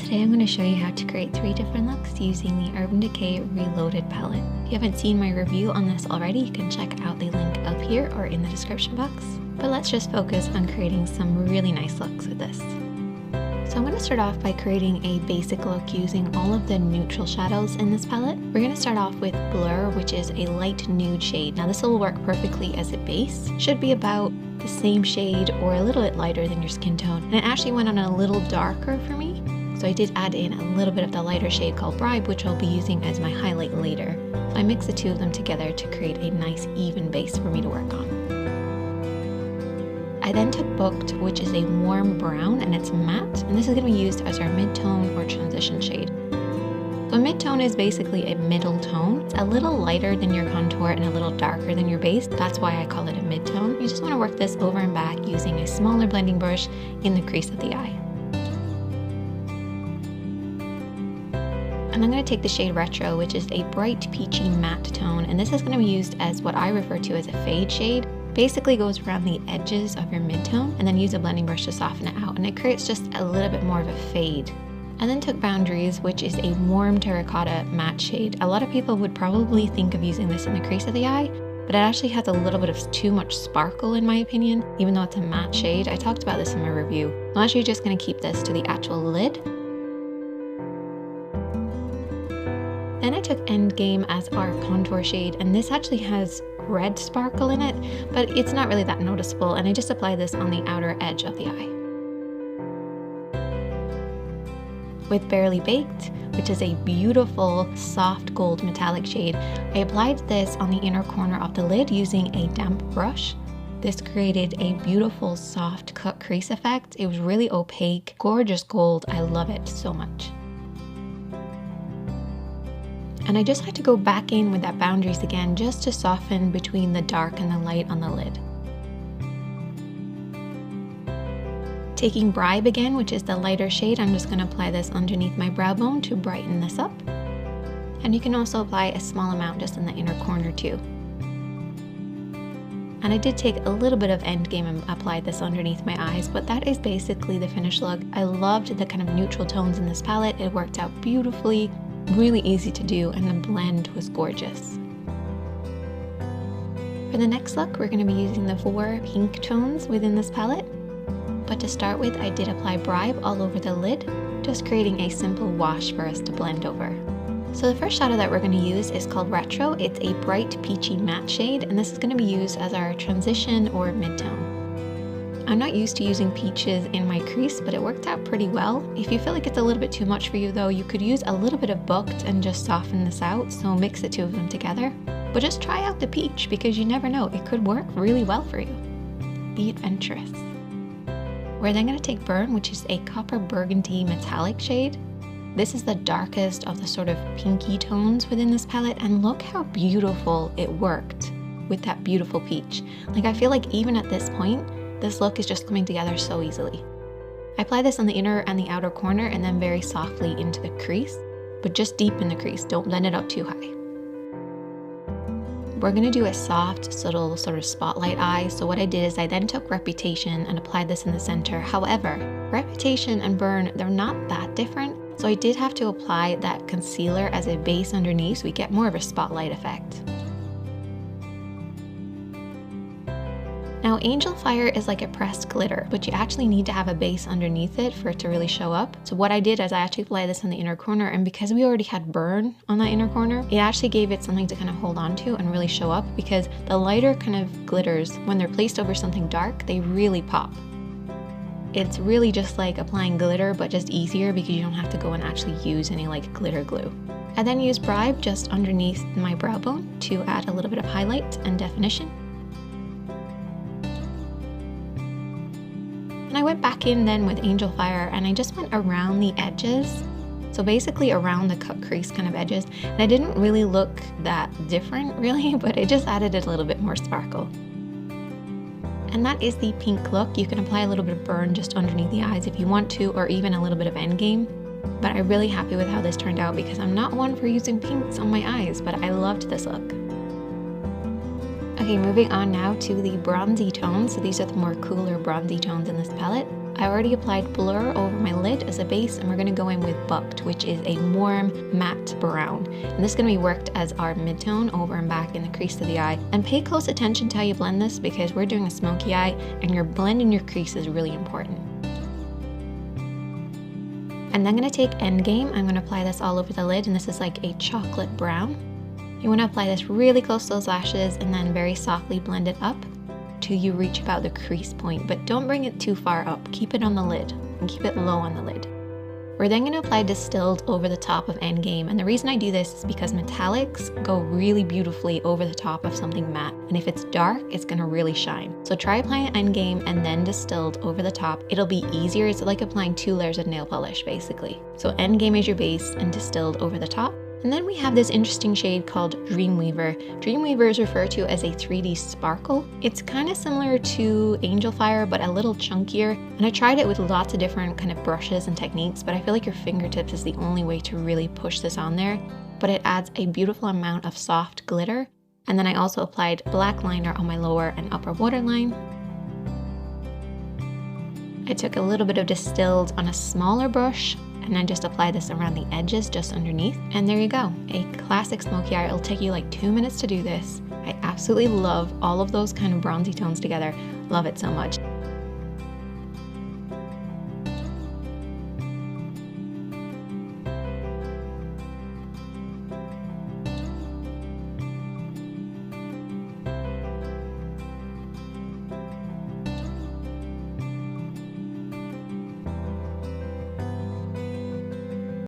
Today I'm going to show you how to create 3 different looks using the Urban Decay Reloaded palette. If you haven't seen my review on this already, you can check out the link up here or in the description box. But let's just focus on creating some really nice looks with this. So I'm going to start off by creating a basic look using all of the neutral shadows in this palette. We're going to start off with Blur, which is a light nude shade. Now this will work perfectly as a base. Should be about the same shade or a little bit lighter than your skin tone. And it actually went on a little darker for me. So I did add in a little bit of the lighter shade called Bribe, which I'll be using as my highlight later. So I mixed the two of them together to create a nice even base for me to work on. I then took Booked, which is a warm brown and it's matte, and this is going to be used as our mid-tone or transition shade. So mid-tone is basically a middle tone. It's a little lighter than your contour and a little darker than your base. That's why I call it a mid-tone. You just want to work this over and back using a smaller blending brush in the crease of the eye. And I'm going to take the shade Retro, which is a bright peachy matte tone, and this is going to be used as what I refer to as a fade shade. Basically goes around the edges of your mid-tone and then use a blending brush to soften it out, and it creates just a little bit more of a fade. And then took Boundaries, which is a warm terracotta matte shade. A lot of people would probably think of using this in the crease of the eye, but it actually has a little bit of too much sparkle in my opinion, even though it's a matte shade. I talked about this in my review. I'm actually just going to keep this to the actual lid. Then I took Endgame as our contour shade, and this actually has red sparkle in it, but it's not really that noticeable, and I just apply this on the outer edge of the eye. With Barely Baked, which is a beautiful soft gold metallic shade, I applied this on the inner corner of the lid using a damp brush. This created a beautiful soft cut crease effect. It was really opaque, gorgeous gold. I love it so much. And I just had to go back in with that Boundaries again just to soften between the dark and the light on the lid. Taking Bribe again, which is the lighter shade, I'm just going to apply this underneath my brow bone to brighten this up. And you can also apply a small amount just in the inner corner too. And I did take a little bit of Endgame and apply this underneath my eyes, but that is basically the finished look. I loved the kind of neutral tones in this palette. It worked out beautifully. Really easy to do, and the blend was gorgeous. For the next look, we're going to be using the 4 pink tones within this palette. But to start with, I did apply Bribe all over the lid, just creating a simple wash for us to blend over. So the first shadow that we're going to use is called Retro. It's a bright peachy matte shade, and this is going to be used as our transition or mid-tone. I'm not used to using peaches in my crease, but it worked out pretty well. If you feel like it's a little bit too much for you though, you could use a little bit of Booked and just soften this out, so mix the two of them together. But just try out the peach, because you never know, it could work really well for you. Be adventurous. We're then going to take Burn, which is a copper burgundy metallic shade. This is the darkest of the sort of pinky tones within this palette, and look how beautiful it worked with that beautiful peach. Like, I feel like even at this point, this look is just coming together so easily. I apply this on the inner and the outer corner and then very softly into the crease, but just deep in the crease, don't blend it up too high. We're going to do a soft, subtle sort of spotlight eye, so what I did is I then took Reputation and applied this in the center. However, Reputation and Burn, they're not that different, so I did have to apply that concealer as a base underneath so we get more of a spotlight effect. Now, Angel Fire is like a pressed glitter, but you actually need to have a base underneath it for it to really show up. So what I did is I actually applied this in the inner corner, and because we already had Burn on that inner corner, it actually gave it something to kind of hold on to and really show up, because the lighter kind of glitters, when they're placed over something dark, they really pop. It's really just like applying glitter, but just easier because you don't have to go and actually use any like glitter glue. I then used Bribe just underneath my brow bone to add a little bit of highlight and definition. And I went back in then with Angel Fire, and I just went around the edges. So basically around the cut crease kind of edges. And it didn't really look that different really, but it just added a little bit more sparkle. And that is the pink look. You can apply a little bit of Burn just underneath the eyes if you want to, or even a little bit of Endgame. But I'm really happy with how this turned out, because I'm not one for using pinks on my eyes, but I loved this look. Okay, Okay, moving on now to the bronzy tones. So these are the more cooler bronzy tones in this palette. I already applied blur over my lid as a base, and we're gonna go in with Bucked, which is a warm matte brown. And this is gonna be worked as our mid-tone over and back in the crease of the eye. And pay close attention to how you blend this, because we're doing a smoky eye and your blend in your crease is really important. And then I'm gonna take Endgame. I'm gonna apply this all over the lid, and this is like a chocolate brown. You wanna apply this really close to those lashes and then very softly blend it up till you reach about the crease point, but don't bring it too far up. Keep it on the lid and keep it low on the lid. We're then gonna apply Distilled over the top of Endgame, and the reason I do this is because metallics go really beautifully over the top of something matte, and if it's dark, it's gonna really shine. So try applying Endgame and then Distilled over the top. It'll be easier. It's like applying 2 layers of nail polish, basically. So Endgame is your base and Distilled over the top. And then we have this interesting shade called Dreamweaver. Dreamweaver is referred to as a 3D sparkle. It's kind of similar to Angel Fire, but a little chunkier. And I tried it with lots of different kind of brushes and techniques, but I feel like your fingertips is the only way to really push this on there. But it adds a beautiful amount of soft glitter. And then I also applied black liner on my lower and upper waterline. I took a little bit of Distilled on a smaller brush, and then just apply this around the edges just underneath. And there you go, a classic smoky eye. It'll take you like 2 minutes to do this. I absolutely love all of those kind of bronzy tones together. Love it so much.